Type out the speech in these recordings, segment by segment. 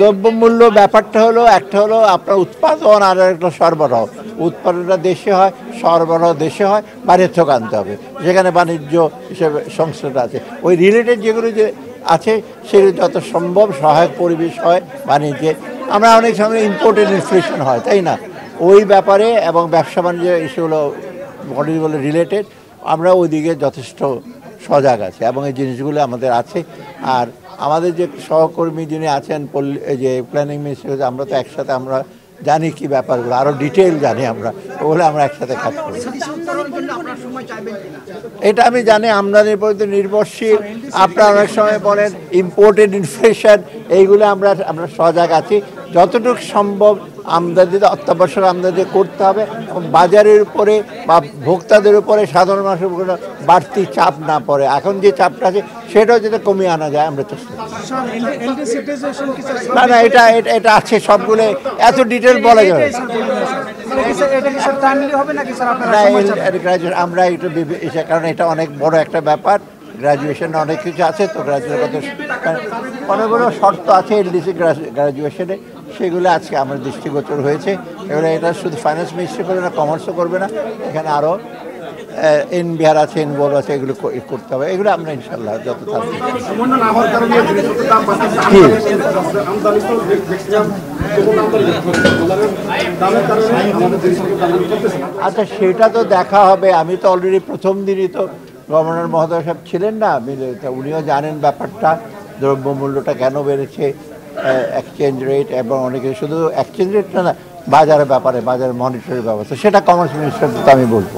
দ্রব্যমূল্য ব্যাপারটা হলো একটা হলো আপনার উৎপাদন আর একটা সরবরাহ। উৎপাদনটা দেশে হয়, সরবরাহ দেশে হয়, বাইরের থেকে আনতে হবে, যেখানে বাণিজ্য হিসেবে সংস্থাটা আছে। ওই রিলেটেড যেগুলো যে আছে সেগুলো যত সম্ভব সহায়ক পরিবেশ হয় বাণিজ্যে। আমরা অনেক সময় ইম্পোর্টেড ইনফ্লেশন হয়, তাই না? ওই ব্যাপারে এবং ব্যবসা বাণিজ্য ইস্যুগুলো বলে রিলেটেড, আমরা ওইদিকে যথেষ্ট সজাগ আছে এবং এই জিনিসগুলো আমাদের আছে। আর আমাদের যে সহকর্মী যিনি আছেন যে প্ল্যানিং মিনিস্টার, আমরা তো একসাথে আমরা জানি কি ব্যাপারগুলো, আরও ডিটেইল জানি আমরা, ওগুলো আমরা একসাথে কাজ করি। এটা আমি জানি আমদানির উপর নির্ভরশীল। আপনারা অনেক সময় বলেন ইম্পোর্টেড ইনফ্লেশন, এইগুলো আমরা সজাগ আছি। যতটুকু সম্ভব আমদানিতে অত্যাবশ্যক আমদানি করতে হবে এবং বাজারের উপরে বা ভোক্তাদের উপরে সাধারণ মানুষের উপরে বাড়তি চাপ না পড়ে। এখন যে চাপটা আছে সেটাও যাতে কমিয়ে আনা যায় আমরা চেষ্টা করি। না এটা এটা আছে সবগুলো, এত ডিটেল বলা যাবে না। আমরা একটু কারণ এটা অনেক বড় একটা ব্যাপার, গ্র্যাজুয়েশন অনেক কিছু আছে, তো গ্র্যাজুয়েশন অনেকগুলো শর্ত আছে এলডিসি গ্র্যাজুয়েশনে, সেগুলো আজকে আমার দৃষ্টিগোচর হয়েছে। এগুলো এটা শুধু ফাইন্যান্স মিনিস্ট্রি করবে না, কমার্সও করবে না, এখানে আরও এনবিআর আছে, এনবোর্ড আছে, এগুলো করতে হবে। এগুলো আমরা ইনশাল্লাহ যত আচ্ছা সেটা তো দেখা হবে। আমি তো অলরেডি প্রথম দিনই তো গভর্নর মহোদয় সাহেব ছিলেন না, উনিও জানেন ব্যাপারটা, দ্রব্যমূল্যটা কেন বেড়েছে, এক্সচেঞ্জ রেট এবং অনেকে শুধু এক্সচেঞ্জ রেটটা না, বাজারের ব্যাপারে, বাজারের মনিটরের ব্যবস্থা, সেটা কমার্স মিনিস্টারকে আমি বলবো।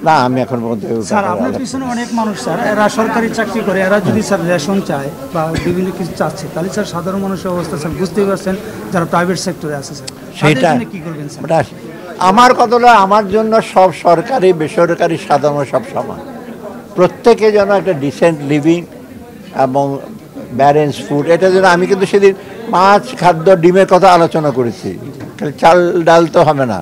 না আমি এখন আপনার পিছনে অনেক মানুষ স্যার, এরা সরকারি চাকরি করে, এরা যদি স্যার রেশন চায় বা বিভিন্ন কিছু চাচ্ছে, তাহলে স্যার সাধারণ মানুষের অবস্থা স্যার বুঝতেই পারছেন, যারা প্রাইভেট সেক্টরে আছে স্যার, সেটা কি করবেন স্যার? আমার কথা হলো, আমার জন্য সব সরকারি বেসরকারি সাধারণ সব সমান, প্রত্যেকে যেন একটা ডিসেন্ট লিভিং এবং ব্যালেন্স ফুড, এটা যেন। আমি কিন্তু সেদিন মাছ, খাদ্য, ডিমের কথা আলোচনা করেছি, খালি চাল ডাল তো হবে না।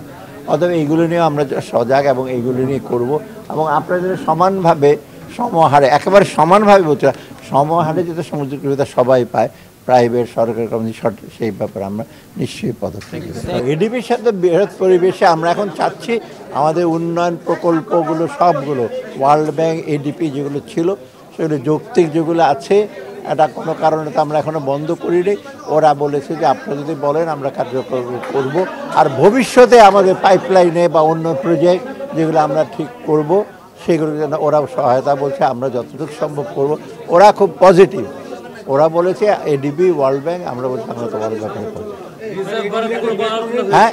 অতএব এইগুলো নিয়ে আমরা সজাগ এবং এইগুলো নিয়ে করব এবং আপনারা যেন সমানভাবে সমহারে, একেবারে সমানভাবে বলছে, সমহারে যাতে সমুদ্র সুবিধা সবাই পায়, প্রাইভেট সরকারি কোম্পানি, সেই ব্যাপারে আমরা নিশ্চয়ই পদক্ষেপ নেব। এডিপির সাথে বৃহৎ পরিবেশে আমরা এখন চাচ্ছি আমাদের উন্নয়ন প্রকল্পগুলো সবগুলো, ওয়ার্ল্ড ব্যাংক, এডিপি যেগুলো ছিল সেগুলো যৌক্তিক যেগুলো আছে, এটা কোনো কারণে তো আমরা এখনও বন্ধ করিনি। ওরা বলেছে যে আপনারা যদি বলেন আমরা কার্যকর করব। আর ভবিষ্যতে আমাদের পাইপলাইনে বা অন্য প্রজেক্ট যেগুলো আমরা ঠিক করব, সেগুলো যেন ওরাও সহায়তা বলছে, আমরা যতটুকু সম্ভব করব। ওরা খুব পজিটিভ, ওরা বলেছে এডিবি, ওয়ার্ল্ড ব্যাংক, আমরা বলছি আমরা তো বড় ব্যাপারে করবো। হ্যাঁ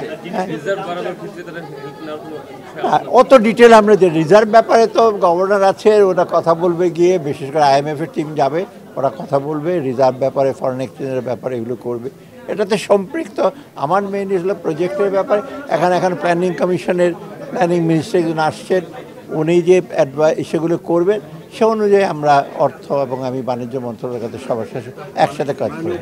অত ডিটেল আমরা যে রিজার্ভ ব্যাপারে তো গভর্নর আছে, ওরা কথা বলবে গিয়ে, বিশেষ করে IMF এর টিম যাবে, ওরা কথা বলবে রিজার্ভ ব্যাপারে, ফরেন এক্সচেঞ্জের ব্যাপারে, এগুলো করবে। এটাতে সম্পৃক্ত আমার মেইন হলো প্রজেক্টের ব্যাপারে। এখন প্ল্যানিং কমিশনের প্ল্যানিং মিনিস্টার একজন আসছেন, উনি যে সেগুলো করবেন, সে অনুযায়ী আমরা অর্থ এবং আমি বাণিজ্য মন্ত্রণালয়ের কাছে সবার শেষে একসাথে কাজ করি।